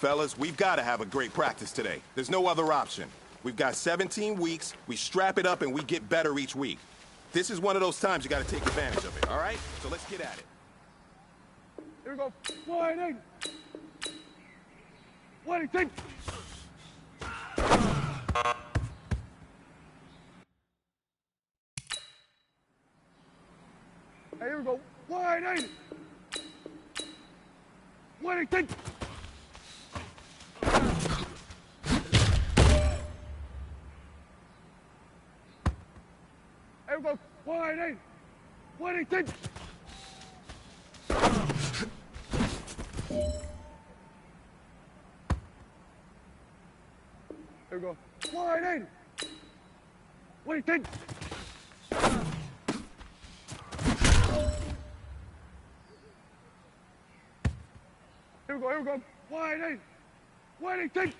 Fellas, we've got to have a great practice today. There's no other option. We've got 17 weeks, we strap it up and we get better each week. This is one of those times you got to take advantage of it, all right? So let's get at it. Here we go. Wide in. What do you think? Hey, here we go. Wide in. What do you think? Here we go. Wide in. What do you think? Here we go. Wide in. What do you think? Here we go. Here we go. Wide in. What do you think?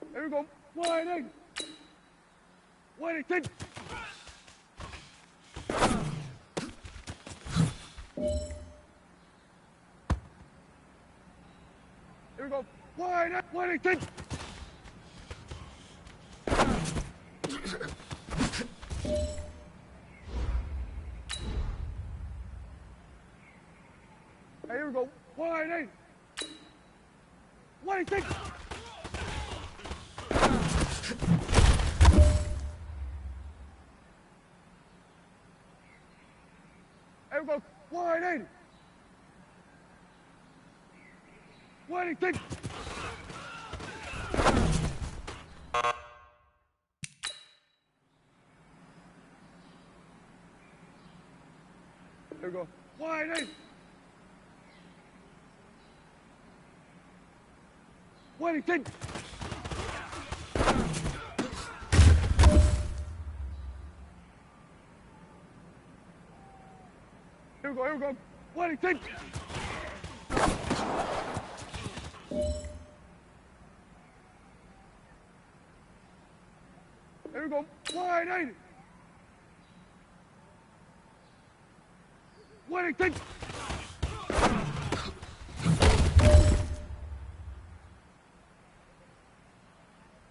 Here we go. Wide in. What do you think? Here we go. Wide in. What do you think? Hey, here we go. Wide in. What do you think? Here we go. Wide in. What do you think? Here we go. Wide in. What do you think? Here we go, here we go. What do you think? Here we go. Wide in. What do you think?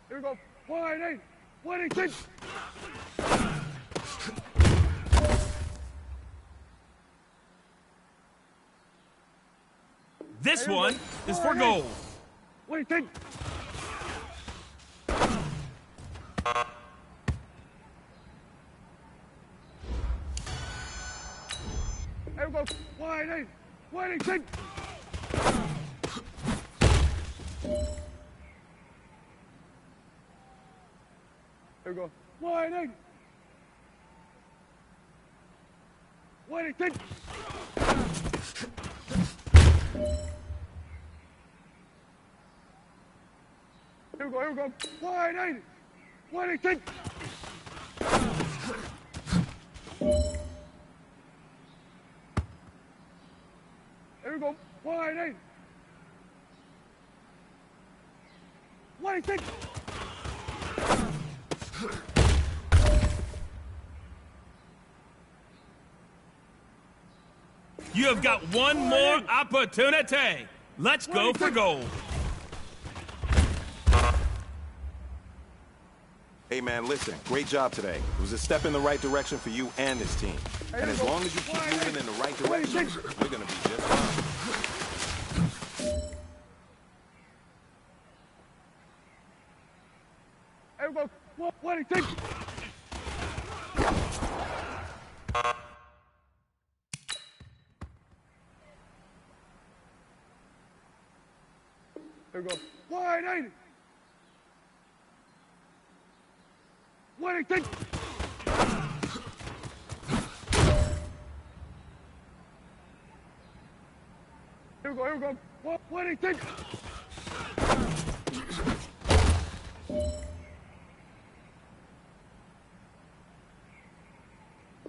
Here we go. Wide in. What do you think? This one is for gold. What do you think? Here we go. Wide in. What do you think? Here we go. Wide in. What do you think? Here we go, here we go. Wide in. What do you think? Here we go. Wide in. What do you think? You have got one more opportunity. Let's go for gold. Hey, man, listen, great job today. It was a step in the right direction for you and this team. And as long as you keep moving in the right direction, we're going to be just fine. Here we go. What do you think? Here we go. Wide in. What do you think? Here we go, here we go. What do you think?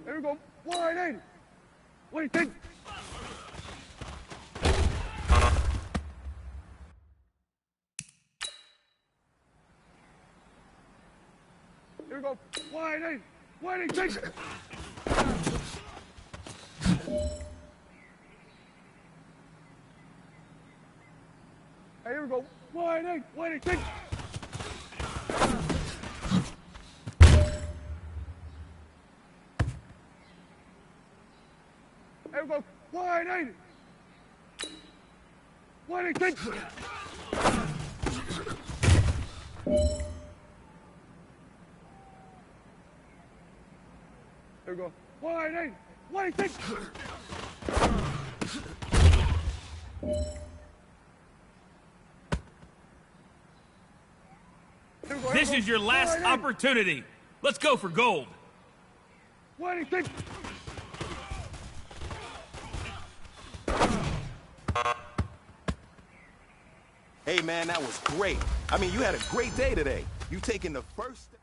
Here we go. Wide in. What do you think? Here we go. Wide in. What do you think? Hey, here we go. Wide eight. Wide eight. Take. Here we go. Wide eight. Wide eight. Take. Here we go. Wide eight. Wide eight. Take. This is your last opportunity. Let's go for gold. What do you think? Hey, man, that was great. I mean, you had a great day today. You taking the first step.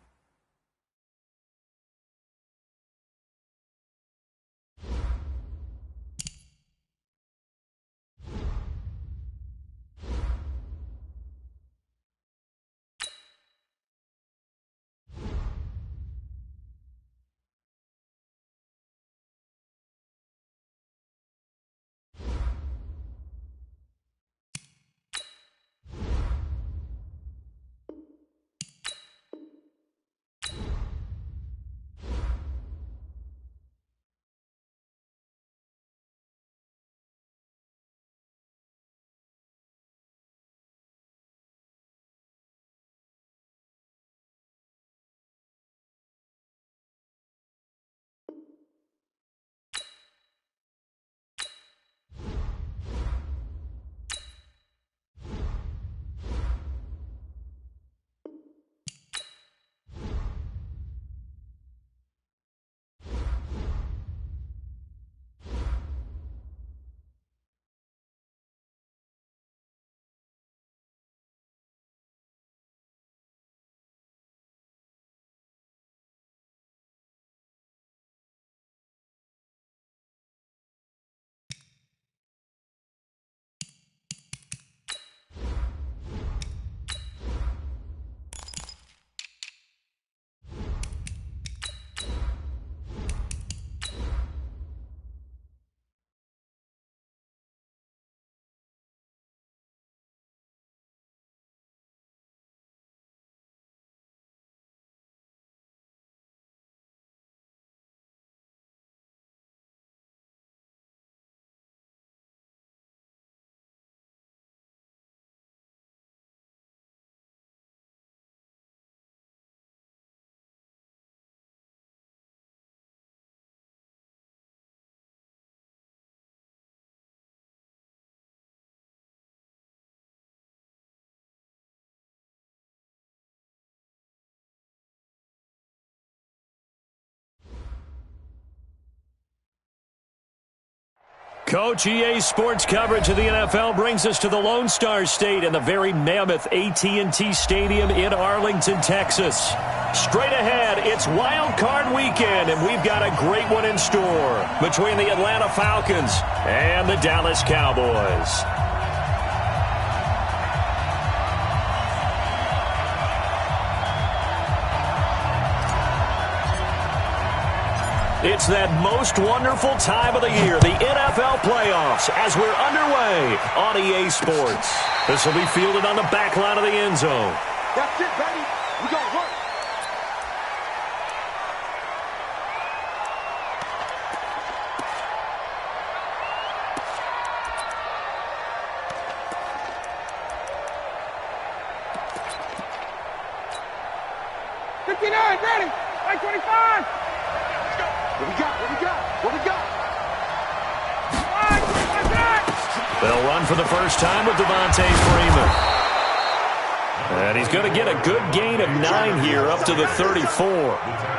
Coach, EA Sports coverage of the NFL brings us to the Lone Star State and the very mammoth AT&T Stadium in Arlington, Texas. Straight ahead, it's Wild Card Weekend, and we've got a great one in store between the Atlanta Falcons and the Dallas Cowboys. It's that most wonderful time of the year, the NFL playoffs, as we're underway on EA Sports. This will be fielded on the back line of the end zone. That's it, baby. We got to work. Ready? 25. What we got? They'll run for the first time with Devontae Freeman. And he's going to get a good gain of 9 here up to the 34.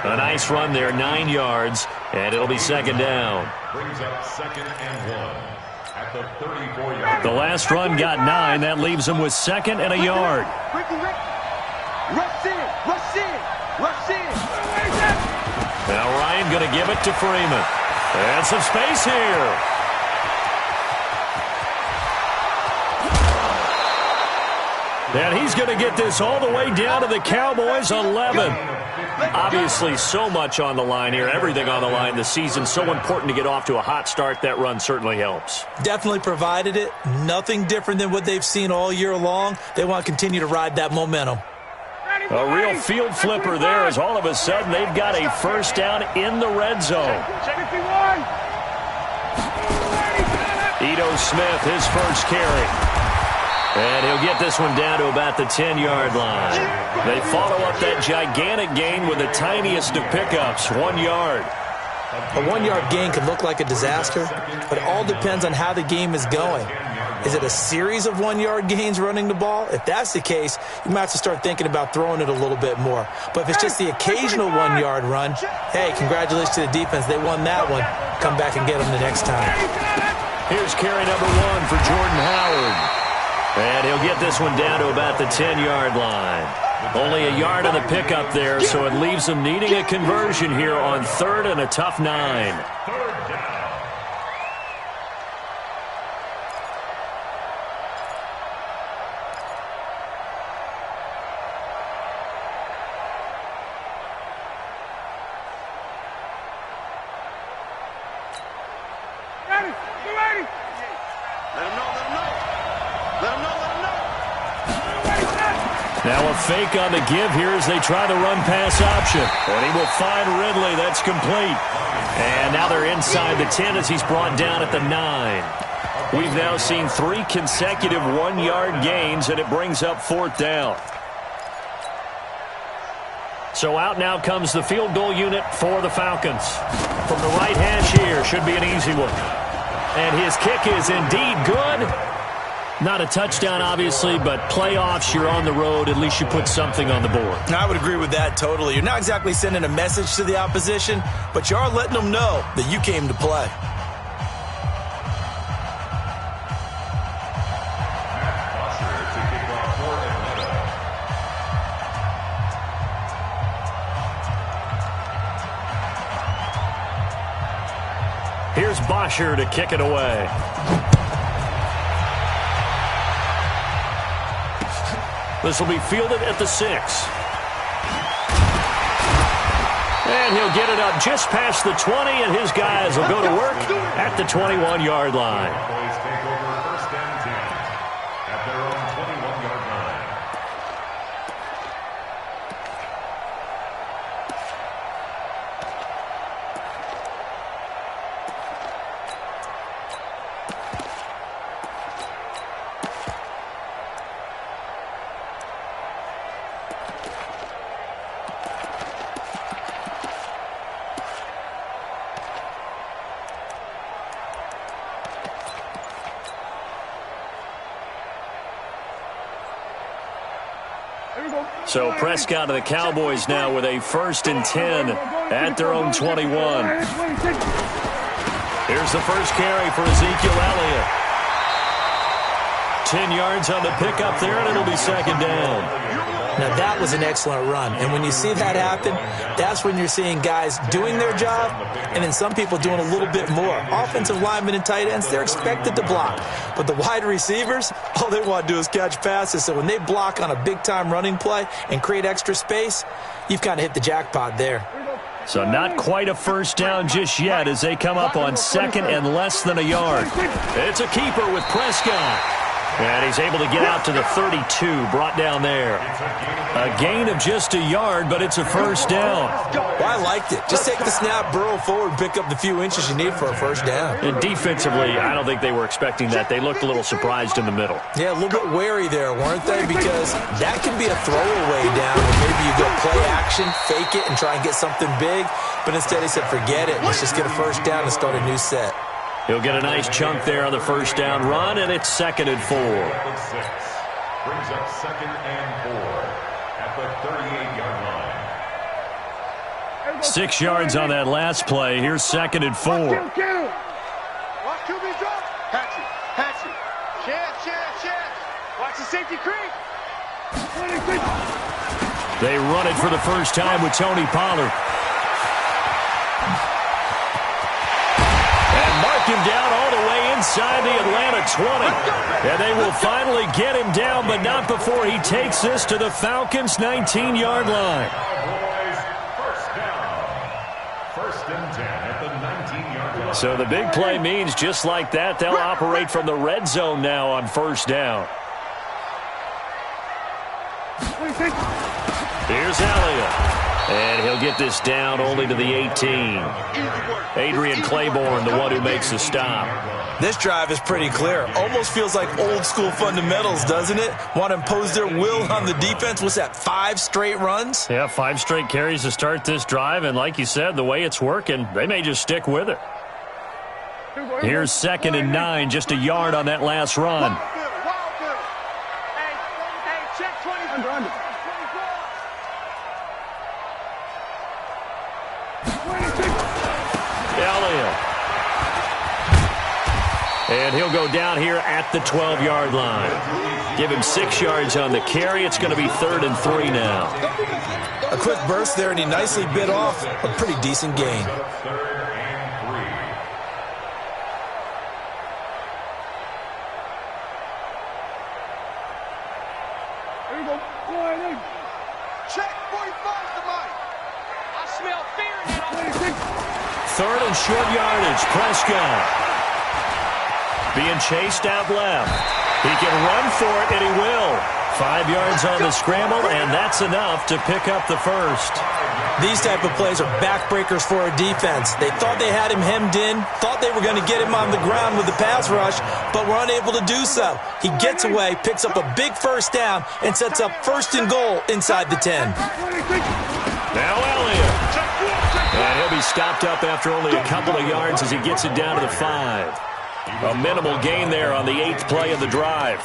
A nice run there, 9 yards, and it'll be second down. Brings up 2nd and 1 at the 34-yard. The last run got 9. That leaves him with 2nd and a yard. Rush in. Now Ryan going to give it to Freeman. And some space here. And he's going to get this all the way down to the Cowboys' 11. Obviously, so much on the line here, everything on the line this season. So important to get off to a hot start. That run certainly helps. Definitely provided it. Nothing different than what they've seen all year long. They want to continue to ride that momentum. A real field flipper there as all of a sudden they've got a first down in the red zone. Ito Smith, his first carry. And he'll get this one down to about the 10-yard line. They follow up that gigantic gain with the tiniest of pickups, 1 yard. A 1-yard gain could look like a disaster, but it all depends on how the game is going. Is it a series of 1-yard gains running the ball? If that's the case, you might have to start thinking about throwing it a little bit more. But if it's just the occasional 1-yard run, hey, congratulations to the defense. They won that one. Come back and get them the next time. Here's carry number 1 for Jordan Howard. And he'll get this one down to about the 10-yard line. Only a yard on the pickup there, so it leaves them needing a conversion here on 3rd and a tough 9. Now a fake on the give here as they try the run-pass option. And he will find Ridley. That's complete. And now they're inside the 10 as he's brought down at the 9. We've now seen 3 consecutive 1-yard gains, and it brings up 4th down. So out now comes the field goal unit for the Falcons. From the right hash here, should be an easy one. And his kick is indeed good. Not a touchdown, obviously, but playoffs, you're on the road. At least you put something on the board. I would agree with that totally. You're not exactly sending a message to the opposition, but you are letting them know that you came to play. Here's Bosher to kick it away. This will be fielded at the 6. And he'll get it up just past the 20, and his guys will go to work at the 21-yard line. Cowboys take over 1st and 10 at their own 21-yard line. So Prescott and the Cowboys now with a 1st and 10 at their own 21. Here's the first carry for Ezekiel Elliott. 10 yards on the pickup there, and it'll be 2nd down. Now, that was an excellent run. And when you see that happen, that's when you're seeing guys doing their job and then some people doing a little bit more. Offensive linemen and tight ends, they're expected to block. But the wide receivers, all they want to do is catch passes. So when they block on a big-time running play and create extra space, you've kind of hit the jackpot there. So not quite a 1st down just yet as they come up on 2nd and less than a yard. It's a keeper with Prescott. And he's able to get out to the 32, brought down there. A gain of just a yard, but it's a 1st down. Well, I liked it. Just take the snap, burrow forward, pick up the few inches you need for a 1st down. And defensively, I don't think they were expecting that. They looked a little surprised in the middle. Yeah, a little bit wary there, weren't they? Because that can be a throwaway down where maybe you go play action, fake it, and try and get something big. But instead he said, forget it. Let's just get a 1st down and start a new set. He'll get a nice chunk there on the 1st down run, and it's 2nd and 4. Brings up 2nd and 4 at the 38-yard line. 6 yards on that last play. Here's 2nd and 4. Watch QB drop. Patch it. Chance. Watch the safety creep. They run it for the first time with Tony Pollard. And mark him down all the way inside the Atlanta 20. And they will finally get him down, but not before he takes this to the Falcons' 19-yard line. Cowboys, first down. First and 10 at the 19-yard line. So the big play means just like that, they'll operate from the red zone now on first down. Here's Elliott. And he'll get this down only to the 18. Adrian Claiborne, the one who makes the stop. This drive is pretty clear. Almost feels like old school fundamentals, doesn't it? Want to impose their will on the defense. What's that, 5 straight runs? Yeah, 5 straight carries to start this drive. And like you said, the way it's working, they may just stick with it. Here's 2nd and 9, just a yard on that last run. Check 20. Under. Elliott. And he'll go down here at the 12-yard line. Give him 6 yards on the carry. It's going to be 3rd and 3 now. A quick burst there, and he nicely bit off a pretty decent gain. 3rd and 3. There you go. Wide egg. Check 45 to Mike. I smell fear in it. 26. 3rd and short yardage. Prescott being chased out left. He can run for it, and he will. 5 yards on the scramble, and that's enough to pick up the first. These type of plays are backbreakers for a defense. They thought they had him hemmed in, thought they were going to get him on the ground with the pass rush, but were unable to do so. He gets away, picks up a big first down, and sets up 1st and goal inside the 10. Now Elliott. And he'll be stopped up after only a couple of yards as he gets it down to the 5. A minimal gain there on the 8th play of the drive.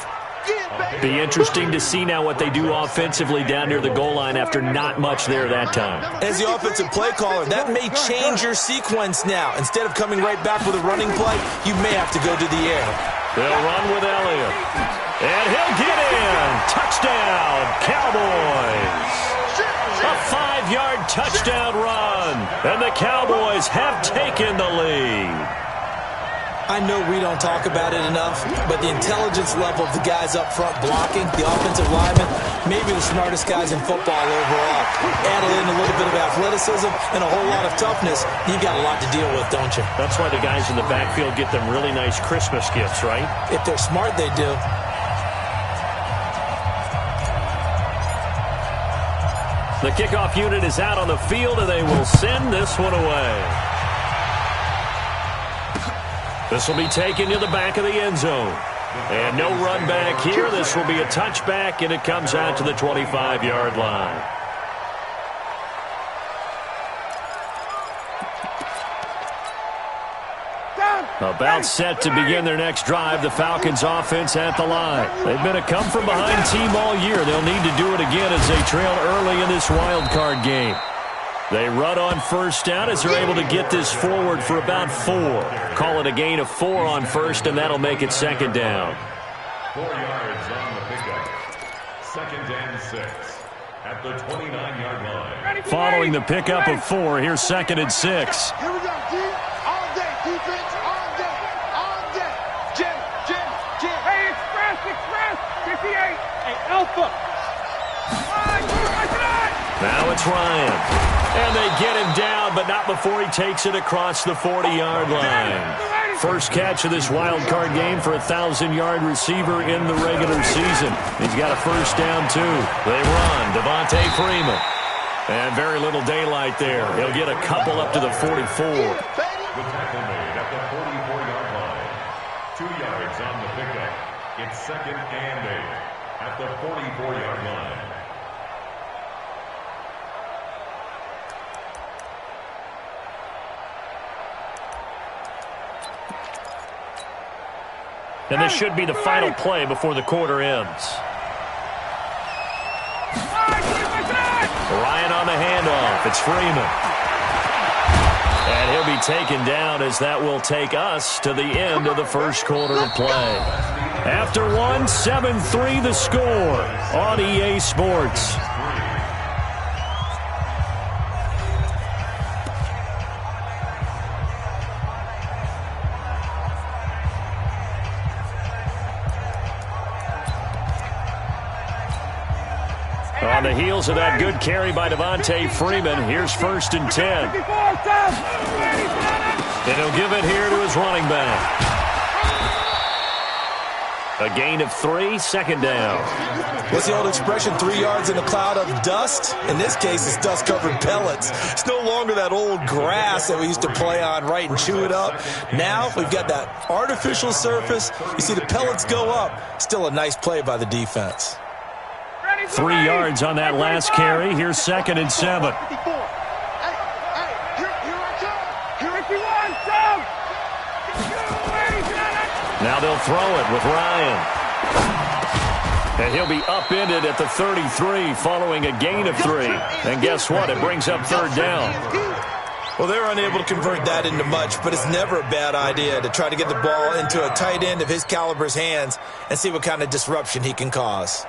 Be interesting to see now what they do offensively down near the goal line after not much there that time. As the offensive play caller, that may change your sequence now. Instead of coming right back with a running play, you may have to go to the air. They'll run with Elliott. And he'll get in. Touchdown, Cowboys. A 5-yard touchdown run. And the Cowboys have taken the lead. I know we don't talk about it enough, but the intelligence level of the guys up front blocking, the offensive linemen, maybe the smartest guys in football overall. Add in a little bit of athleticism and a whole lot of toughness, you've got a lot to deal with, don't you? That's why the guys in the backfield get them really nice Christmas gifts, right? If they're smart, they do. The kickoff unit is out on the field, and they will send this one away. This will be taken to the back of the end zone. And no run back here. This will be a touchback, and it comes out to the 25-yard line. About set to begin their next drive, the Falcons offense at the line. They've been a come-from-behind team all year. They'll need to do it again as they trail early in this wild card game. They run on first down as they're able to get this forward for about 4. Call it a gain of 4 on first, and that'll make it 2nd down. 4 yards on the pickup. 2nd and 6 at the 29-yard line. Following the pickup of 4, here's 2nd and 6. Here we go, D. All day, defense, all day, all day. Jim. Hey, express, 58. Hey, Alpha. Now it's Ryan. And they get him down, but not before he takes it across the 40-yard line. First catch of this wild card game for a 1,000-yard receiver in the regular season. He's got a first down, too. They run. Devontae Freeman. And very little daylight there. He'll get a couple up to the 44. The tackle made at the 44-yard line. 2 yards on the pickup. It's 2nd and 8 at the 44-yard line. And this should be the final play before the quarter ends. Ryan on the handoff. It's Freeman. And he'll be taken down as that will take us to the end of the first quarter of play. After 1, 7-3 the score on EA Sports. On the heels of that good carry by Devontae Freeman, here's 1st and 10. And he'll give it here to his running back. A gain of 3, 2nd down. What's the old expression, 3 yards in a cloud of dust? In this case, it's dust-covered pellets. It's no longer that old grass that we used to play on, right, and chew it up. Now we've got that artificial surface. You see the pellets go up. Still a nice play by the defense. 3 yards on that last carry. Here's 2nd and 7. Now they'll throw it with Ryan. And he'll be upended at the 33 following a gain of 3. And guess what? It brings up 3rd down. Well, they're unable to convert that into much, but it's never a bad idea to try to get the ball into a tight end of his caliber's hands and see what kind of disruption he can cause.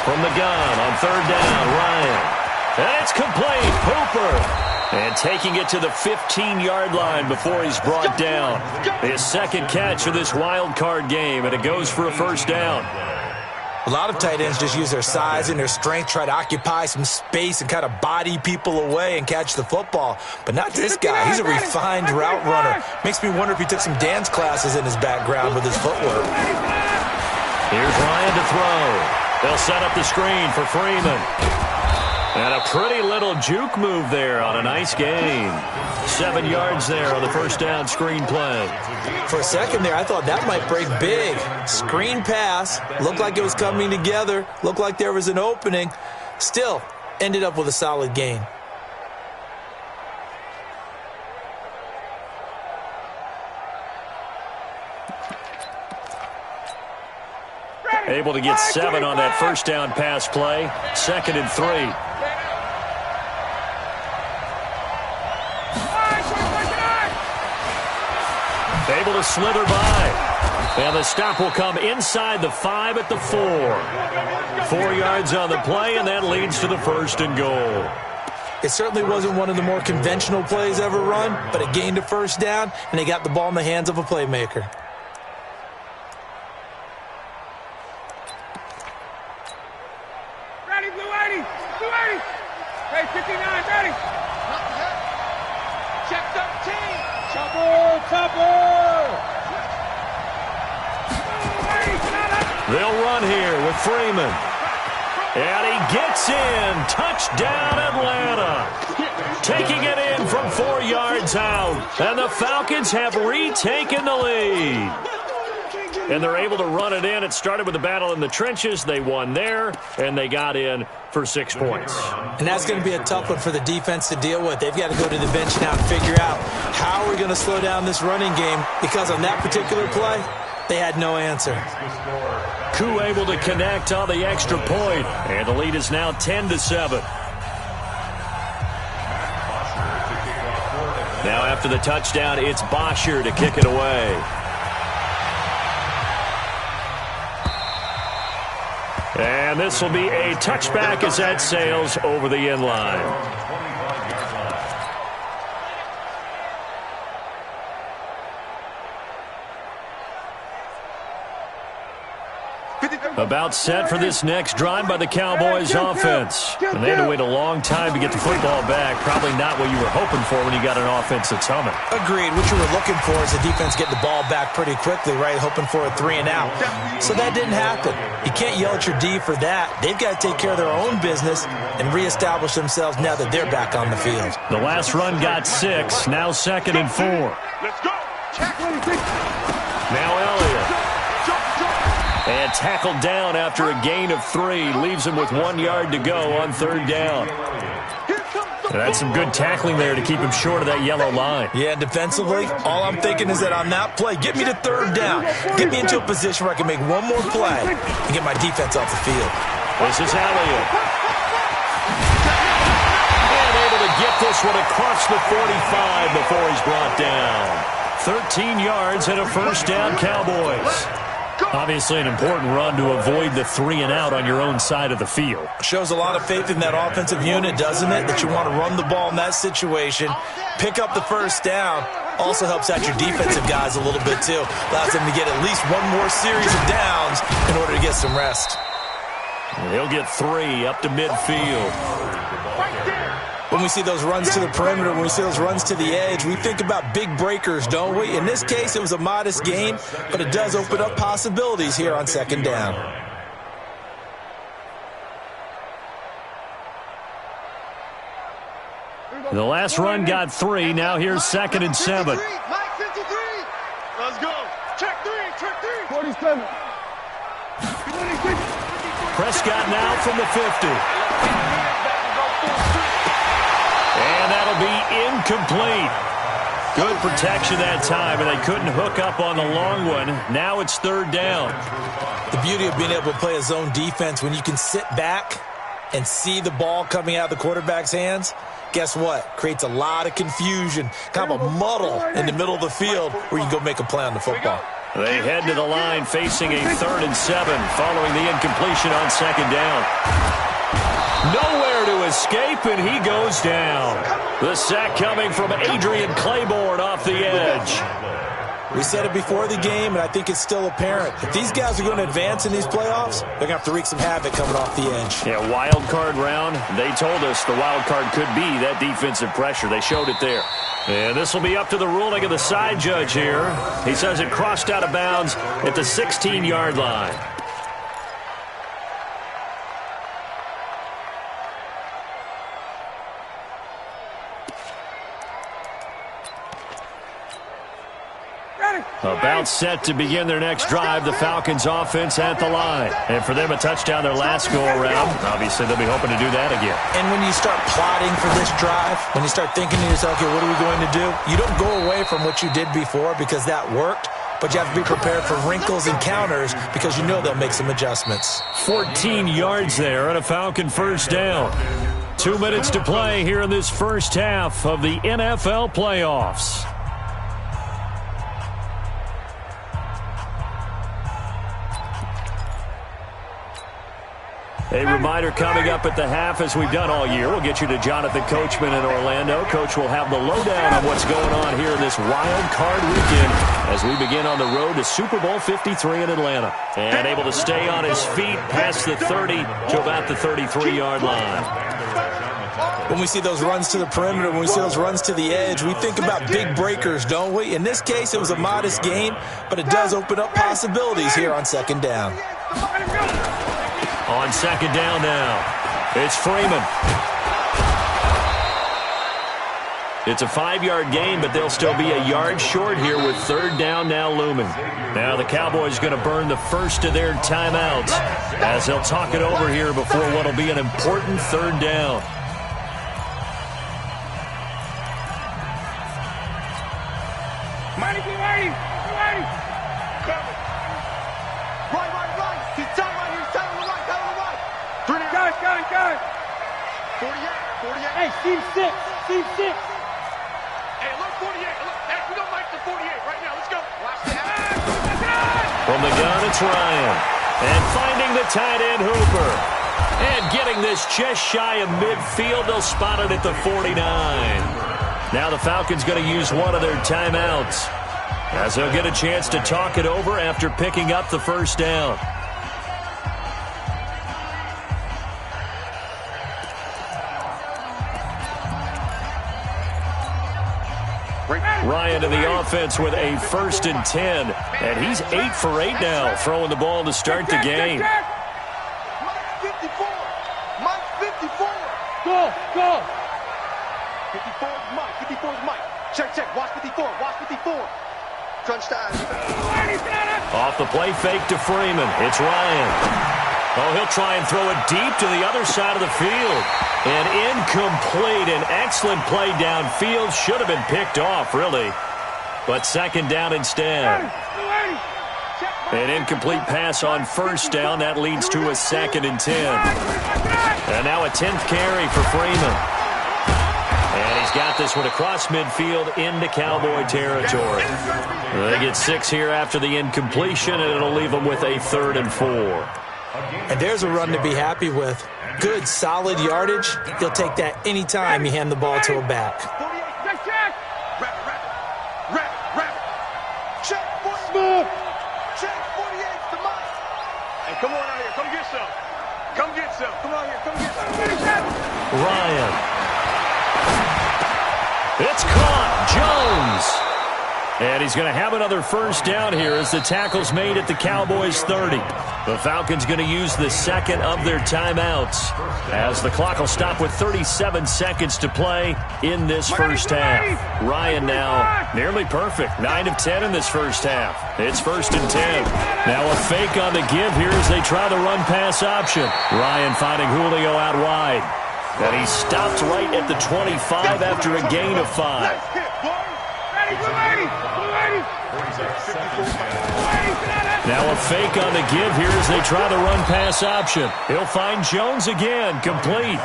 From the gun on 3rd down, Ryan. And it's complete. Hooper. And taking it to the 15-yard line before he's brought down. His 2nd catch of this wild card game, and it goes for a 1st down. A lot of tight ends just use their size and their strength, try to occupy some space and kind of body people away and catch the football. But not this guy. He's a refined route runner. Makes me wonder if he took some dance classes in his background with his footwork. Here's Ryan to throw. They'll set up the screen for Freeman. And a pretty little juke move there on a nice gain. 7 yards there on the 1st down screen play. For a second there, I thought that might break big. Screen pass. Looked like it was coming together. Looked like there was an opening. Still, ended up with a solid gain. Able to get 7 on that 1st down pass play. 2nd and 3. Able to slither by. And the stop will come inside the 5 at the 4. 4 yards on the play, and that leads to the 1st and goal. It certainly wasn't one of the more conventional plays ever run, but it gained a 1st down, and they got the ball in the hands of a playmaker. They'll run here with Freeman. And he gets in. Touchdown, Atlanta. Taking it in from 4 yards out. And the Falcons have retaken the lead. And they're able to run it in. It started with a battle in the trenches. They won there, and they got in for 6 points. And that's going to be a tough one for the defense to deal with. They've got to go to the bench now and figure out how are we going to slow down this running game, because on that particular play, they had no answer. Koo able to connect on the extra point, and the lead is now 10-7. Now after the touchdown, it's Bosher to kick it away. And this will be a touchback as that sails over the end line. About set for this next drive by the Cowboys offense. And they had to wait a long time to get the football back. Probably not what you were hoping for when you got an offense that's humming. Agreed. What you were looking for is the defense get the ball back pretty quickly, right? Hoping for a 3 and out. So that didn't happen. You can't yell at your D for that. They've got to take care of their own business and reestablish themselves now that they're back on the field. The last run got 6. Now 2nd and 4. Let's go. Now Elliott. And tackled down after a gain of 3. Leaves him with 1 yard to go on 3rd down. And that's some good tackling there to keep him short of that yellow line. Yeah, defensively, all I'm thinking is that on that play, get me to 3rd down. Get me into a position where I can make one more play and get my defense off the field. This is Elliott. And able to get get this one across the 45 before he's brought down. 13 yards and a first down, Cowboys. Obviously an important run to avoid the 3 and out on your own side of the field. Shows a lot of faith in that offensive unit, doesn't it? That you want to run the ball in that situation, pick up the first down. Also helps out your defensive guys a little bit too. Allows them to get at least one more series of downs in order to get some rest. And he'll get 3 up to midfield. When we see those runs to the perimeter, when we see those runs to the edge, we think about big breakers, don't we? In this case, it was a modest gain, but it does open up possibilities here on second down. The last run got 3. Now here's 2nd and 7. Let's go. Check 3. 47. Prescott now from the 50. And that'll be incomplete. Good protection that time, and they couldn't hook up on the long one. Now it's 3rd down. The beauty of being able to play a zone defense, when you can sit back and see the ball coming out of the quarterback's hands, guess what? Creates a lot of confusion, kind of a muddle in the middle of the field where you can go make a play on the football. They head to the line facing a 3rd and 7 following the incompletion on 2nd down. Nowhere to escape, and he goes down. The sack coming from Adrian Claiborne off the edge. We said it before the game, and I think it's still apparent. If these guys are going to advance in these playoffs, they're going to have to wreak some havoc coming off the edge. Yeah, wild card round. They told us the wild card could be that defensive pressure. They showed it there. And this will be up to the ruling of the side judge here. He says it crossed out of bounds at the 16-yard line. About set to begin their next drive, the Falcons offense at the line. And for them, a touchdown their last go-around. Obviously, they'll be hoping to do that again. And when you start plotting for this drive, when you start thinking to yourself, okay, what are we going to do? You don't go away from what you did before because that worked, but you have to be prepared for wrinkles and counters because you know they'll make some adjustments. 14 yards there and a Falcon first down. 2 minutes to play here in this first half of the NFL playoffs. A reminder coming up at the half, as we've done all year. We'll get you to Jonathan Coachman in Orlando. Coach will have the lowdown on what's going on here in this wild card weekend as we begin on the road to Super Bowl 53 in Atlanta. And able to stay on his feet past the 30 to about the 33-yard line. When we see those runs to the perimeter, when we see those runs to the edge, we think about big breakers, don't we? In this case, it was a modest gain, but it does open up possibilities here on second down. On second down now, it's Freeman. It's a 5-yard gain, but they'll still be a yard short here with 3rd down now looming. Now the Cowboys going to burn the first of their timeouts as they'll talk it over here before what will be an important 3rd down. Money, get ready. Get ready. Right. He's tight right here. He's tight on the right. Tight on the right. 3 and out. Got it. 48. Hey, Steve 6. Hey, look, 48. Look, hey, we don't like the 48 right now. Let's go. Watch the From the gun, it's Ryan. And finding the tight end, Hooper. And getting this just shy of midfield. They'll spot it at the 49. Now the Falcons going to use one of their timeouts as they'll get a chance to talk it over after picking up the first down. Ryan to the offense with a 1st and 10. And he's 8 for 8 now, throwing the ball to start the game. Mike 54. Mike 54. Go. 54 is Mike. 54 is Mike. Check. Watch 54. Crunch time. Off the play fake to Freeman. It's Ryan. Oh, he'll try and throw it deep to the other side of the field. And incomplete. An excellent play downfield. Should have been picked off, really. But 2nd down instead. An incomplete pass on 1st down. That leads to a 2nd and 10. And now a 10th carry for Freeman. And got this one across midfield into Cowboy territory. They get 6 here after the incompletion, and it'll leave them with a 3rd and 4. And there's a run to be happy with. Good, solid yardage. He'll take that anytime you hand the ball to a back. Check. Rap. Check 48. Check 48's the mark. Hey, come on out here. Come get some. Come get some. Come on here. Come get some. Ryan. It's caught. Jones. And he's going to have another first down here as the tackle's made at the Cowboys 30. The Falcons going to use the second of their timeouts as the clock will stop with 37 seconds to play in this first half. Ryan now nearly perfect. 9 of 10 in this first half. It's 1st and 10. Now a fake on the give here as they try the run-pass option. Ryan finding Julio out wide. And he stopped right at the 25 after a gain of 5. Now a fake on the give here as they try the run-pass option. He'll find Jones again, complete.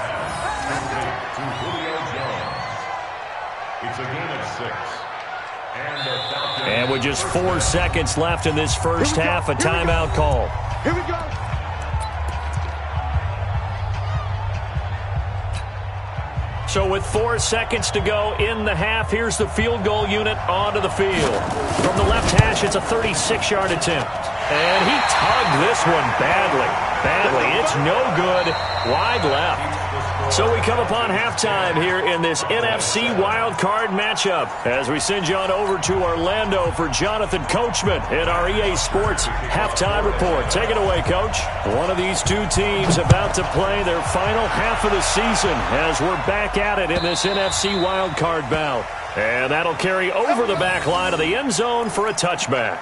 It's a gain of 6. And with just 4 seconds left in this first half, a timeout call. Here we go. So with 4 seconds to go in the half, here's the field goal unit onto the field. From the left hash, it's a 36-yard attempt. And he tugged this one badly. It's no good. Wide left. So we come upon halftime here in this NFC wildcard matchup as we send you on over to Orlando for Jonathan Coachman in our EA Sports halftime report. Take it away, Coach. One of these two teams about to play their final half of the season as we're back at it in this NFC wildcard bout. And that'll carry over the back line of the end zone for a touchback.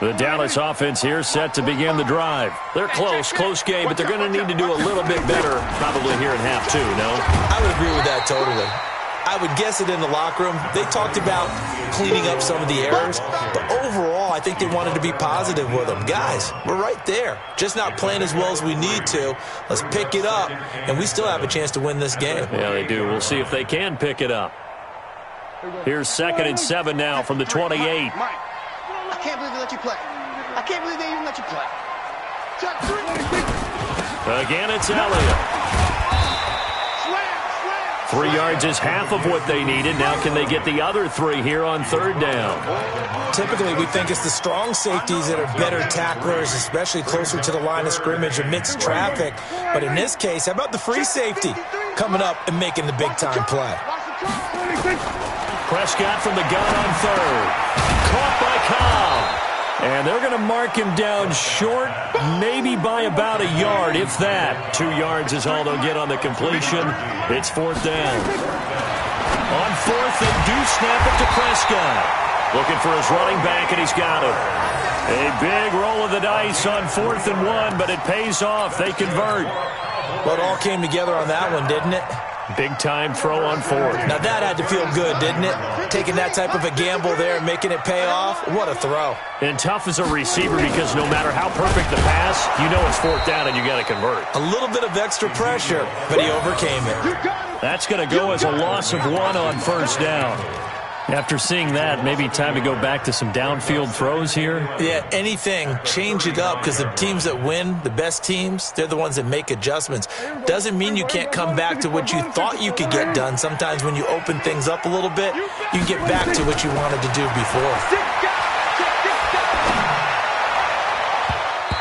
The Dallas offense here set to begin the drive. They're close game, but they're going to need to do a little bit better probably here in half 2, no? I would agree with that totally. I would guess it in the locker room. They talked about cleaning up some of the errors, but overall, I think they wanted to be positive with them. Guys, we're right there. Just not playing as well as we need to. Let's pick it up, and we still have a chance to win this game. Yeah, they do. We'll see if they can pick it up. Here's 2nd and 7 now from the 28. I can't believe they let you play. I can't believe they even let you play. Check 3. Again, it's Elliott. 3 yards is half of what they needed. Now can they get the other 3 here on 3rd down? Typically, we think it's the strong safeties that are better tacklers, especially closer to the line of scrimmage amidst traffic. But in this case, how about the free safety coming up and making the big-time play? Prescott from the gun on 3rd. Caught by Cobb. And they're going to mark him down short, maybe by about a yard, if that. 2 yards is all they'll get on the completion. It's 4th down. On 4th, they do snap it to Prescott. Looking for his running back, and he's got him. A big roll of the dice on 4th and 1, but it pays off. They convert. Well, it all came together on that one, didn't it? Big-time throw on 4th. Now that had to feel good, didn't it? Taking that type of a gamble there and making it pay off. What a throw. And tough as a receiver because no matter how perfect the pass, you know it's 4th down and you got to convert. A little bit of extra pressure, but he overcame it. That's going to go as a loss of 1 on 1st down. After seeing that, maybe time to go back to some downfield throws here. Yeah, anything. Change it up because the teams that win, the best teams, they're the ones that make adjustments. Doesn't mean you can't come back to what you thought you could get done. Sometimes when you open things up a little bit, you can get back to what you wanted to do before.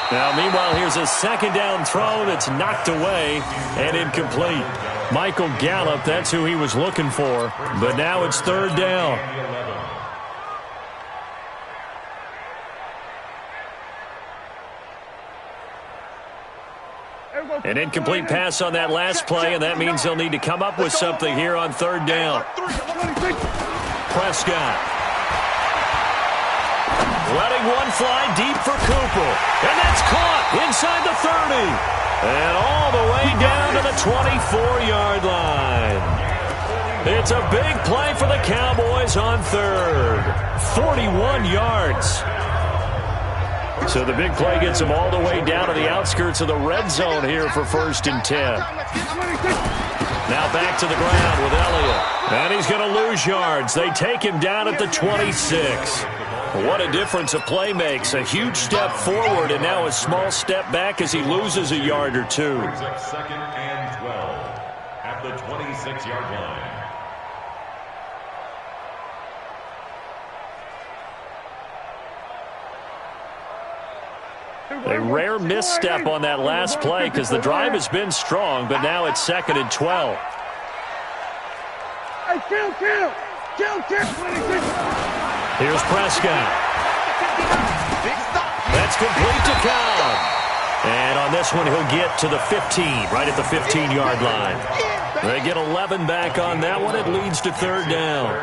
Now, meanwhile, here's a 2nd down throw that's knocked away and incomplete. Michael Gallup, that's who he was looking for. But now it's 3rd down. An incomplete pass on that last play, and that means they'll need to come up with something here on 3rd down. Prescott. Letting one fly deep for Cooper. And that's caught inside the 30. And all the way down to the 24-yard line. It's a big play for the Cowboys on 3rd. 41 yards. So the big play gets him all the way down to the outskirts of the red zone here for 1st and 10. Now back to the ground with Elliott. And he's going to lose yards. They take him down at the 26. What a difference a play makes. A huge step forward and now a small step back as he loses a yard or two. 2nd and 12 at the 26-yard line. A rare misstep on that last play because the drive has been strong, but now it's 2nd and 12. Hey, kill. Here's Prescott. That's complete to Cobb. And on this one, he'll get to the 15, right at the 15-yard line. They get 11 back on that one. It leads to 3rd down.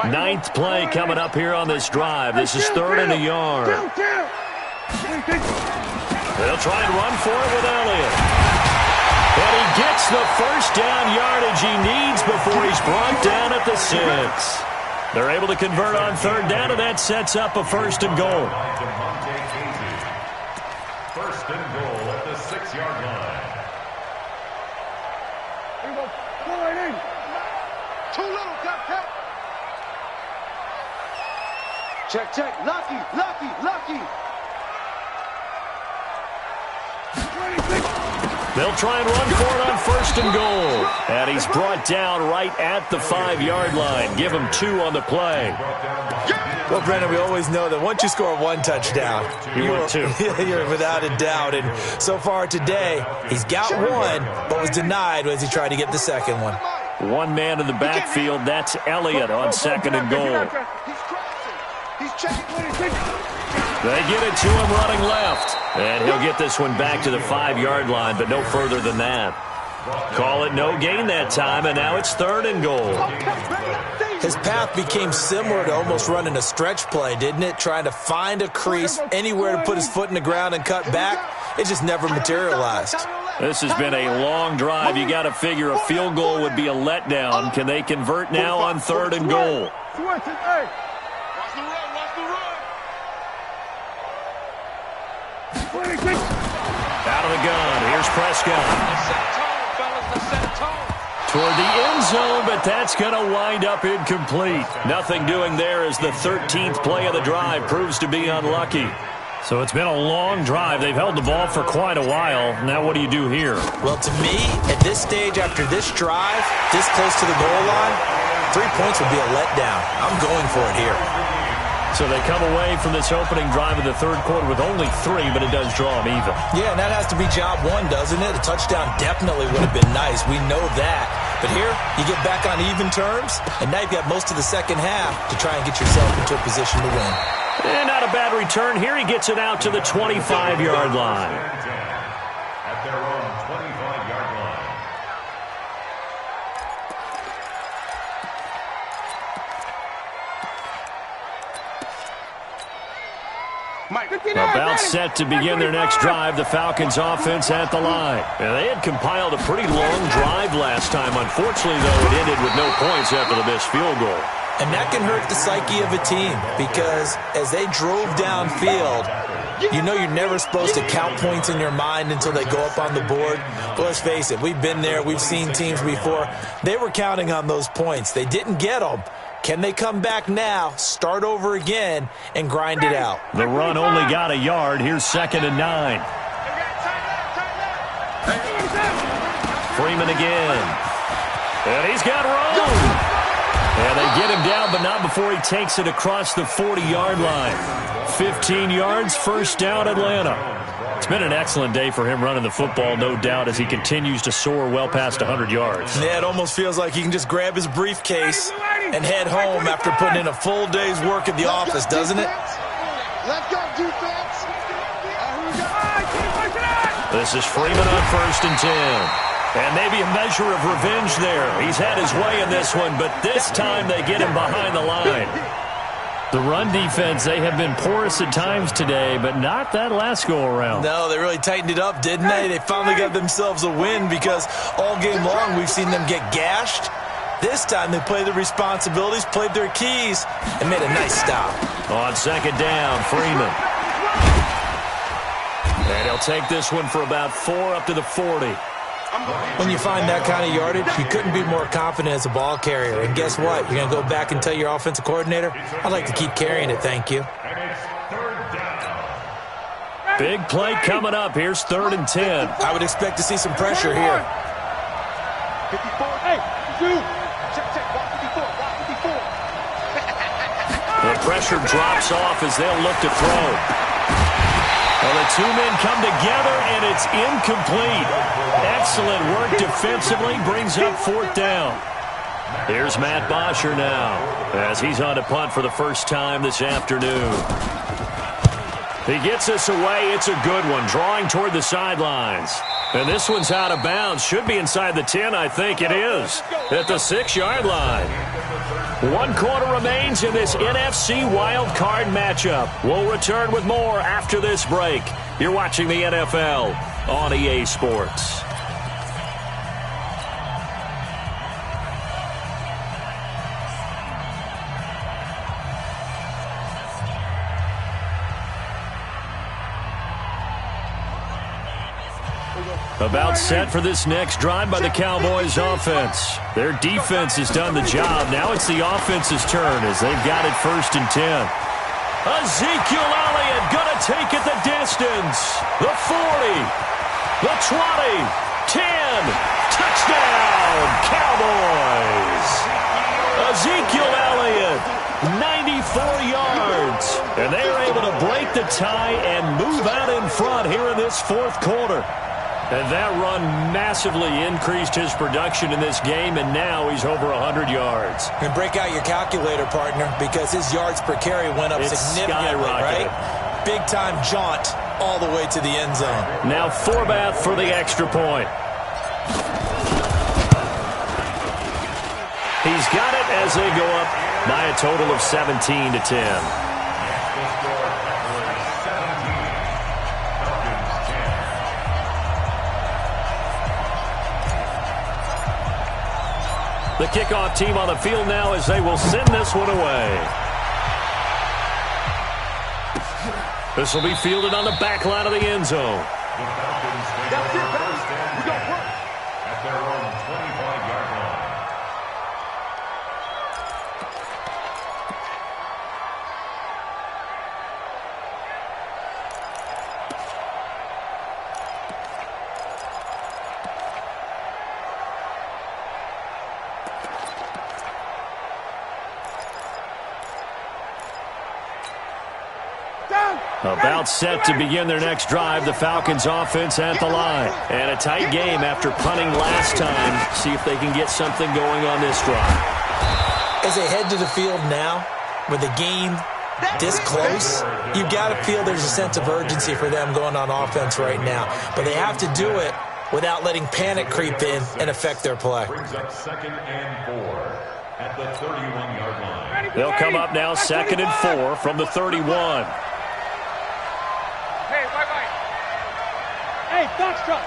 Ninth play coming up here on this drive. This is 3rd and a yard. They'll try and run for it with Elliott. And he gets the 1st down yardage he needs before he's brought down at the 6. They're able to convert on 3rd down, and that sets up a 1st and goal. 1st and goal at the 6-yard line. Here we go. Wide. Too little, tap. Check. Lucky. They'll try and run for it on 1st and goal. And he's brought down right at the 5-yard line. Give him 2 on the play. Well, Brendan, we always know that once you score 1 touchdown, you're 2. You're without a doubt. And so far today, he's got 1, but was denied as he tried to get the 2nd one. One man in the backfield. That's Elliott on 2nd and goal. He's checking. They get it to him running left. And he'll get this one back to the 5-yard line, but no further than that. Call it no gain that time, and now it's 3rd and goal. His path became similar to almost running a stretch play, didn't it? Trying to find a crease, anywhere to put his foot in the ground and cut back. It just never materialized. This has been a long drive. You got to figure a field goal would be a letdown. Can they convert now on 3rd and goal? Out of the gun. Here's Prescott. Toward the end zone, but that's going to wind up incomplete. Nothing doing there as the 13th play of the drive proves to be unlucky. So it's been a long drive. They've held the ball for quite a while. Now what do you do here? Well, to me, at this stage after this drive, this close to the goal line, 3 points would be a letdown. I'm going for it here. So they come away from this opening drive in the 3rd quarter with only 3, but it does draw them even. Yeah, and that has to be job 1, doesn't it? A touchdown definitely would have been nice. We know that. But here, you get back on even terms, and now you've got most of the second half to try and get yourself into a position to win. And not a bad return. Here he gets it out to the 25-yard line. At their own 25-yard line. About set to begin their next drive, the Falcons offense at the line. And they had compiled a pretty long drive last time. Unfortunately, though, it ended with no points after the missed field goal. And that can hurt the psyche of a team because as they drove downfield, you know you're never supposed to count points in your mind until they go up on the board. But let's face it, we've been there. We've seen teams before. They were counting on those points. They didn't get them. Can they come back now, start over again, and grind it out? The run only got a yard. Here's 2nd and 9. Freeman again. And he's got room. And they get him down, but not before he takes it across the 40-yard line. 15 yards, 1st down, Atlanta. It's been an excellent day for him running the football, no doubt, as he continues to soar well past 100 yards. Yeah, it almost feels like he can just grab his briefcase and head home after putting in a full day's work at the office, doesn't it? Let's go, defense. This is Freeman on 1st and 10. And maybe a measure of revenge there. He's had his way in this one, but this time they get him behind the line. The run defense, they have been porous at times today, but not that last go-around. No, they really tightened it up, didn't they? They finally got themselves a win because all game long we've seen them get gashed This time they played their responsibilities, played their keys, and made a nice stop. On second down, Freeman. And he'll take this one for about 4 up to the 40. When you find that kind of yardage, you couldn't be more confident as a ball carrier. And guess what? You're going to go back and tell your offensive coordinator, I'd like to keep carrying it, thank you. Big play coming up. Here's 3rd and 10. I would expect to see some pressure here. 54. Hey, you. Check, walk 54, walk 54. The pressure drops off as they'll look to throw. Well, the 2 men come together, and it's incomplete. Excellent work defensively, brings up 4th down. Here's Matt Bosher now, as he's on to punt for the first time this afternoon. He gets this away. It's a good one, drawing toward the sidelines. And this one's out of bounds. Should be inside the 10, I think it is, at the 6-yard line. 1 quarter remains in this NFC Wild Card matchup. We'll return with more after this break. You're watching the NFL on EA Sports. About set for this next drive by the Cowboys offense. Their defense has done the job. Now it's the offense's turn as they've got it 1st and 10. Ezekiel Elliott going to take it the distance. The 40, the 20, 10. Touchdown, Cowboys. Ezekiel Elliott, 94 yards. And they are able to break the tie and move out in front here in this 4th quarter. And that run massively increased his production in this game, and now he's over 100 yards. And break out your calculator, partner, because his yards per carry went up significantly, right? Big-time jaunt all the way to the end zone. Now Forbath for the extra point. He's got it as they go up by a total of 17 to 10. The kickoff team on the field now as they will send this one away. This will be fielded on the back line of the end zone. That's it, guys. We got work. At their own 25-yard line. About set to begin their next drive, the Falcons offense at the line. And a tight game after punting last time. See if they can get something going on this drive. As they head to the field now, with the game this close, you got to feel there's a sense of urgency for them going on offense right now. But they have to do it without letting panic creep in and affect their play. Brings up 2nd and 4 at the 31-yard line. They'll come up now 2nd and 4 from the 31. Hey, wait. Hey, Foxtrot.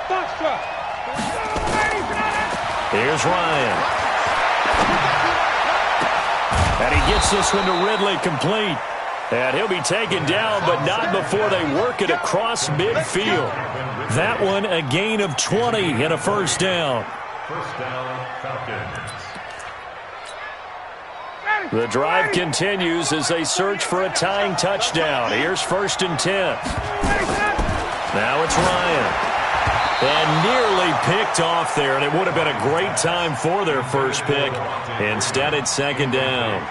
Here's Ryan. And he gets this one to Ridley complete. And he'll be taken down, but not before they work it across midfield. That one a gain of 20 and a 1st down. 1st down, Falcons. The drive continues as they search for a tying touchdown. Here's 1st and 10. Now it's Ryan. And nearly picked off there, and it would have been a great time for their first pick. Instead, it's 2nd down.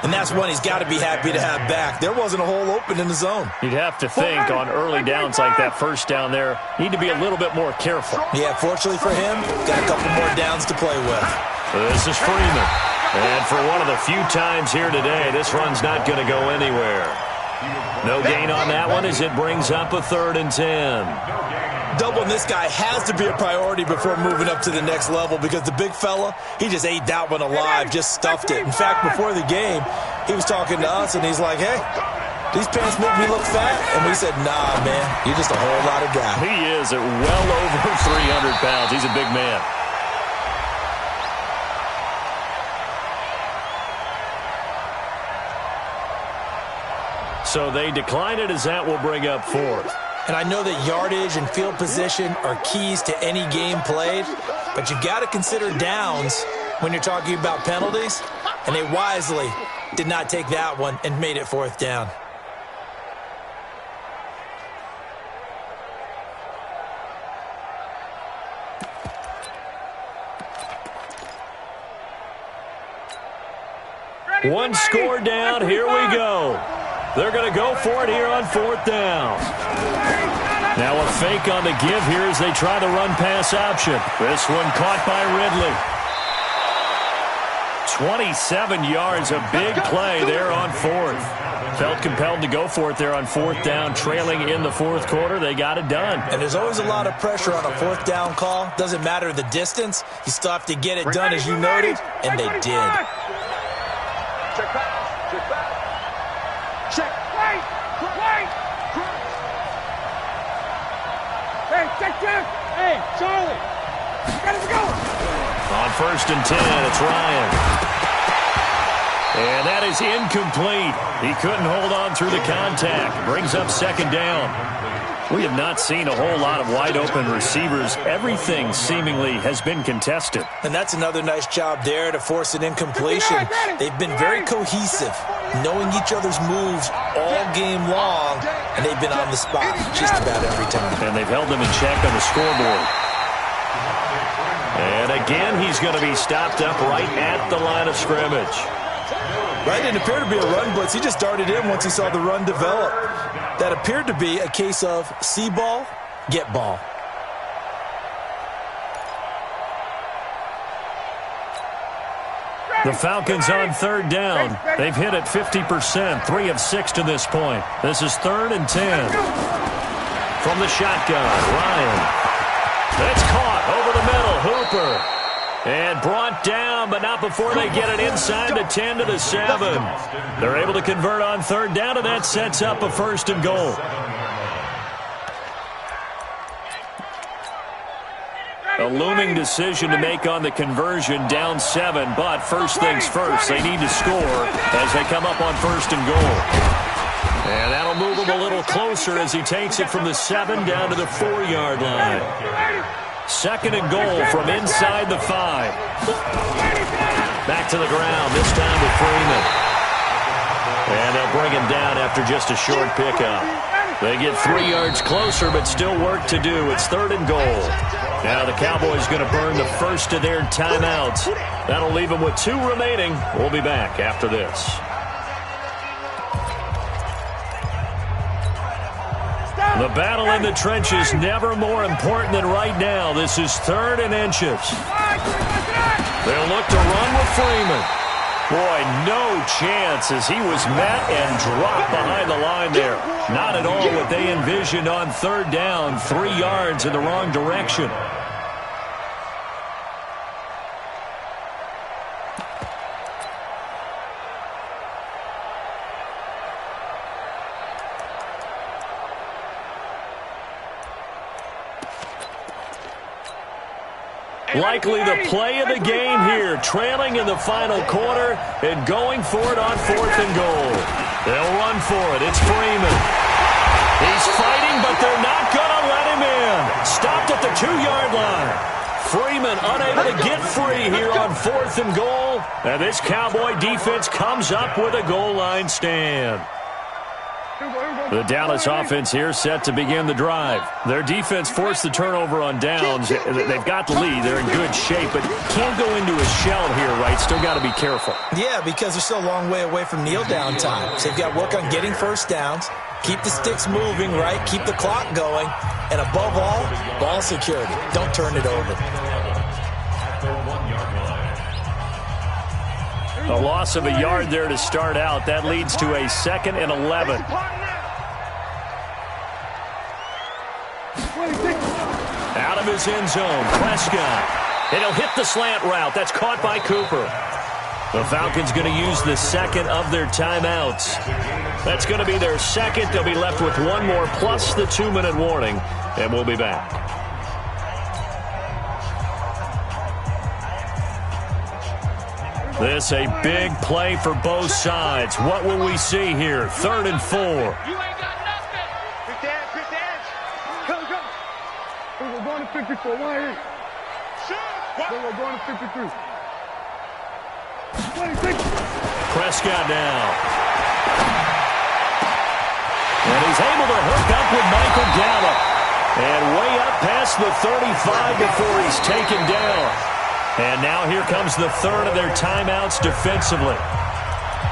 And that's one he's got to be happy to have back. There wasn't a hole open in the zone. You'd have to think on early downs like that 1st down there, need to be a little bit more careful. Yeah, fortunately for him, got a couple more downs to play with. This is Freeman. And for one of the few times here today, this run's not going to go anywhere. No gain on that one as it brings up a 3rd and 10. Doubling this guy has to be a priority before moving up to the next level because the big fella, he just ate that one alive, just stuffed it. In fact, before the game, he was talking to us, and he's like, hey, these pants make me look fat? And we said, nah, man, you're just a whole lot of guy. He is at well over 300 pounds. He's a big man. So they decline it as that will bring up fourth. And I know that yardage and field position are keys to any game played, but you got to consider downs when you're talking about penalties, and they wisely did not take that one and made it fourth down. One score down. Here we go. They're going to go for it here on fourth down. Now a fake on the give here as they try the run-pass option. This one caught by Ridley. 27 yards, a big play there on fourth. Felt compelled to go for it there on fourth down, trailing in the fourth quarter. They got it done. And there's always a lot of pressure on a fourth down call. Doesn't matter the distance. You still have to get it done, as you noted, and they did. Check back. Check back. Check. Wait. Wait. Hey, check. Hey, Charlie. Got us going. On 1st and 10, it's Ryan. And that is incomplete. He couldn't hold on through the contact. Brings up second down. We have not seen a whole lot of wide-open receivers. Everything seemingly has been contested. And that's another nice job there to force an incompletion. They've been very cohesive, knowing each other's moves all game long, and they've been on the spot just about every time. And they've held them in check on the scoreboard. And again, he's going to be stopped up right at the line of scrimmage. Right, it appeared to be a run blitz. He just darted in once he saw the run develop. That appeared to be a case of see ball, get ball. The Falcons on third down. They've hit it 50%, 3 of 6 to this point. This is 3rd and 10. From the shotgun, Ryan. It's caught over the middle, Hooper. And brought down, but not before they get it inside the 10 to the 7. They're able to convert on third down, and that sets up a 1st and goal. A looming decision to make on the conversion, down 7, but first things first, they need to score as they come up on 1st and goal. And that'll move him a little closer as he takes it from the 7 down to the 4-yard line. 2nd and goal from inside the 5. Back to the ground, this time with Freeman. And they'll bring him down after just a short pickup. They get 3 yards closer, but still work to do. It's 3rd and goal. Now the Cowboys going to burn the first of their timeouts. That'll leave them with 2 remaining. We'll be back after this. The battle in the trenches never more important than right now. This is 3rd and inches. They'll look to run with Freeman. Boy, no chance as he was met and dropped behind the line there. Not at all what they envisioned on 3rd down. 3 yards in the wrong direction. Likely the play of the game here, trailing in the final quarter and going for it on 4th and goal. They'll run for it. It's Freeman. He's fighting, but they're not going to let him in. Stopped at the 2-yard line. Freeman unable to get free here on 4th and goal. And this Cowboy defense comes up with a goal line stand. The Dallas offense here set to begin the drive. Their defense forced the turnover on downs. They've got the lead. They're in good shape, but can't go into a shell here, right? Still got to be careful. Yeah, because they're still a long way away from kneel down time. So they've got to work on getting first downs, keep the sticks moving, right? Keep the clock going, and above all, ball security. Don't turn it over. A loss of a yard there to start out. That leads to a 2nd and 11. Out of his end zone, Prescott. And he'll hit the slant route. That's caught by Cooper. The Falcons going to use the 2nd of their timeouts. That's going to be their 2nd. They'll be left with 1 more plus the 2-minute warning. And we'll be back. This a big play for both sides. What will we see here? 3rd and 4. You ain't got nothing. Quick edge. Come. We're going to 54. Why ain't? We're going to 53. 26. Prescott down. And he's able to hook up with Michael Gallup. And way up past the 35 before he's taken down. And now here comes the 3rd of their timeouts defensively.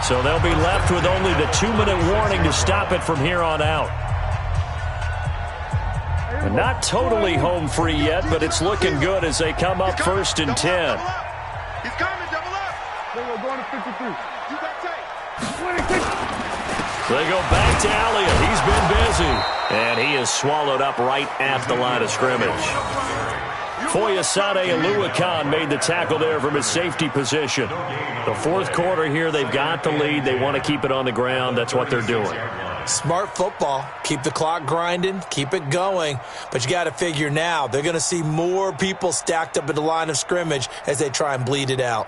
So they'll be left with only the 2-minute warning to stop it from here on out. And not totally home free yet, but it's looking good as they come up 1st and 10. He's coming, double up. We're going to 53. You got tape. 26. They go back to Elliott. He's been busy. And he is swallowed up right at the line of scrimmage. Foyesade Oluwakan made the tackle there from his safety position. The 4th quarter here, they've got the lead. They want to keep it on the ground. That's what they're doing. Smart football. Keep the clock grinding. Keep it going. But you got to figure now they're going to see more people stacked up at the line of scrimmage as they try and bleed it out.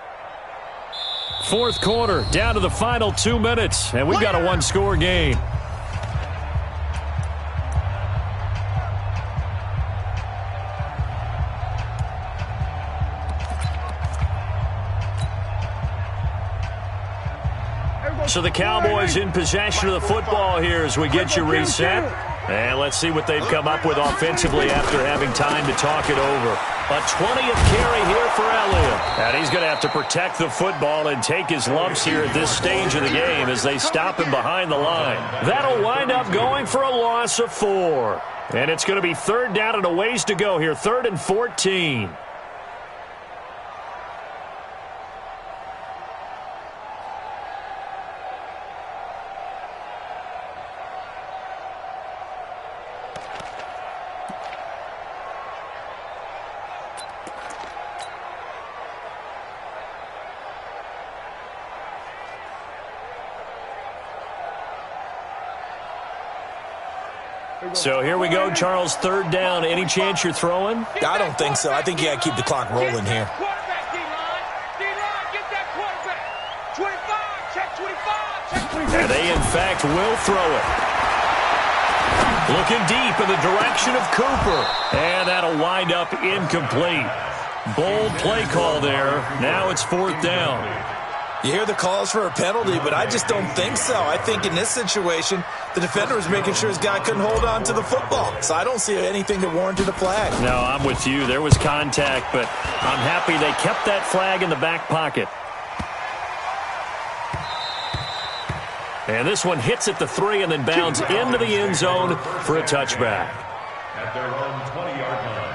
4th quarter, down to the final 2 minutes, and we've got a 1-score game. So the Cowboys in possession of the football here as we get you reset. And let's see what they've come up with offensively after having time to talk it over. A 20th carry here for Elliott. And he's going to have to protect the football and take his lumps here at this stage of the game as they stop him behind the line. That'll wind up going for a loss of 4. And it's going to be 3rd down and a ways to go here. 3rd and 14. So here we go, Charles, 3rd down. Any chance you're throwing? I don't think so. I think you got to keep the clock rolling here. Quarterback, D-line, get that quarterback. 25, check 25. And they, in fact, will throw it. Looking deep in the direction of Cooper. And that'll wind up incomplete. Bold play call there. Now it's 4th down. You hear the calls for a penalty, but I just don't think so. I think in this situation, the defender was making sure his guy couldn't hold on to the football. So I don't see anything that warranted a flag. No, I'm with you. There was contact, but I'm happy they kept that flag in the back pocket. And this one hits at the 3 and then bounds into the end zone for a touchback. At their own 20-yard line.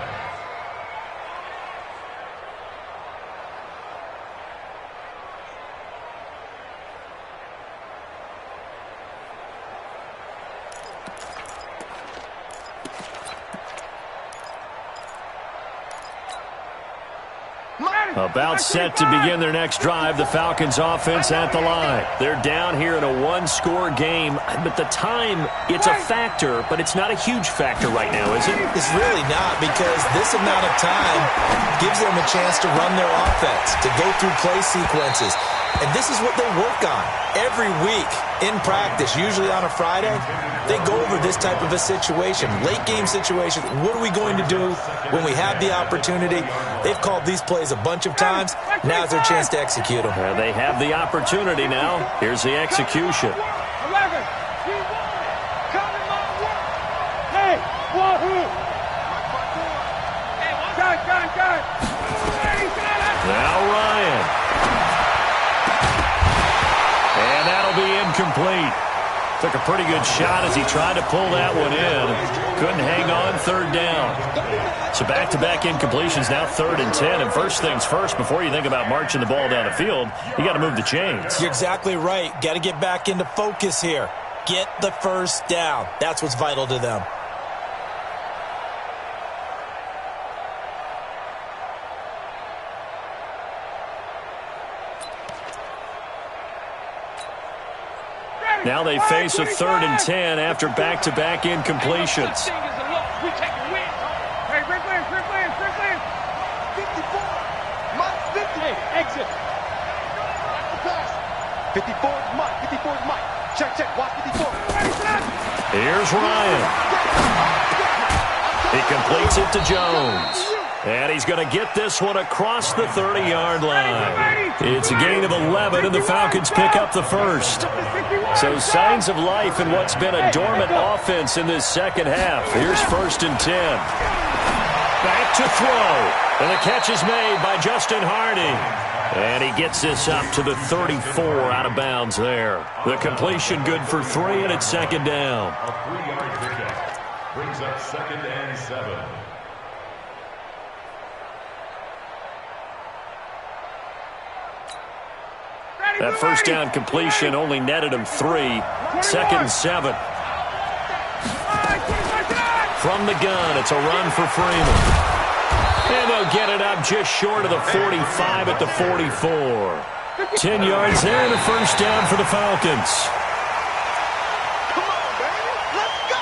About set to begin their next drive, the Falcons offense at the line. They're down here in a 1-score game, but the time, it's a factor, but it's not a huge factor right now, is it? It's really not, because this amount of time gives them a chance to run their offense, to go through play sequences. And this is what they work on every week in practice, usually on a Friday. They go over this type of a situation, late game situation. What are we going to do when we have the opportunity? They've called these plays a bunch of times. Now's their chance to execute them. They have the opportunity now. Here's the execution. 11. Coming my way. Hey, wahoo. Got. Now Ryan. And that'll be incomplete. Took a pretty good shot as he tried to pull that one in. Couldn't hang on, 3rd down. So back-to-back incompletions, now 3rd and 10. And first things first, before you think about marching the ball down the field, you got to move the chains. You're exactly right. Got to get back into focus here. Get the first down. That's what's vital to them. Now they face a 3rd and 10 after back-to-back incompletions. We take a win. Hey, Rick Lance. 54. My 50. Hey, exit. 54 is Mike. 54 is Mike. Check, check. Watch 54. Here's Ryan. He completes it to Jones. And he's going to get this one across the 30-yard line. It's a gain of 11, and the Falcons pick up the first. So signs of life in what's been a dormant offense in this second half. Here's 1st and 10. Back to throw. And the catch is made by Justin Harding. And he gets this up to the 34 out of bounds there. The completion good for 3, and it's 2nd down. A 3-yard pickup brings up 2nd and 7. That first down completion only netted him 3. 2nd and 7. From the gun, it's a run for Freeman. And they'll get it up just short of the 45 at the 44. 10 yards there and a first down for the Falcons. Come on, baby. Let's go.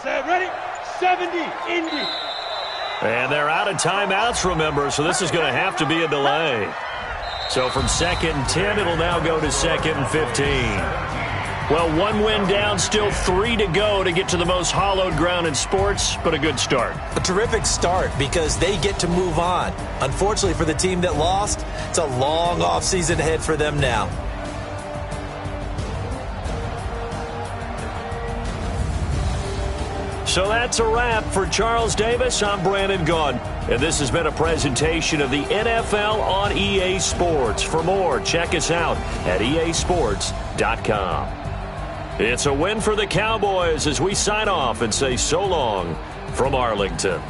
Set, ready? 70, Indy. And they're out of timeouts, remember, so this is going to have to be a delay. So from 2nd and 10, it'll now go to 2nd and 15. Well, 1 win down, still 3 to go to get to the most hallowed ground in sports, but a good start. A terrific start because they get to move on. Unfortunately for the team that lost, it's a long offseason ahead for them now. So that's a wrap for Charles Davis. I'm Brandon Gaudin, and this has been a presentation of the NFL on EA Sports. For more, check us out at easports.com. It's a win for the Cowboys as we sign off and say so long from Arlington.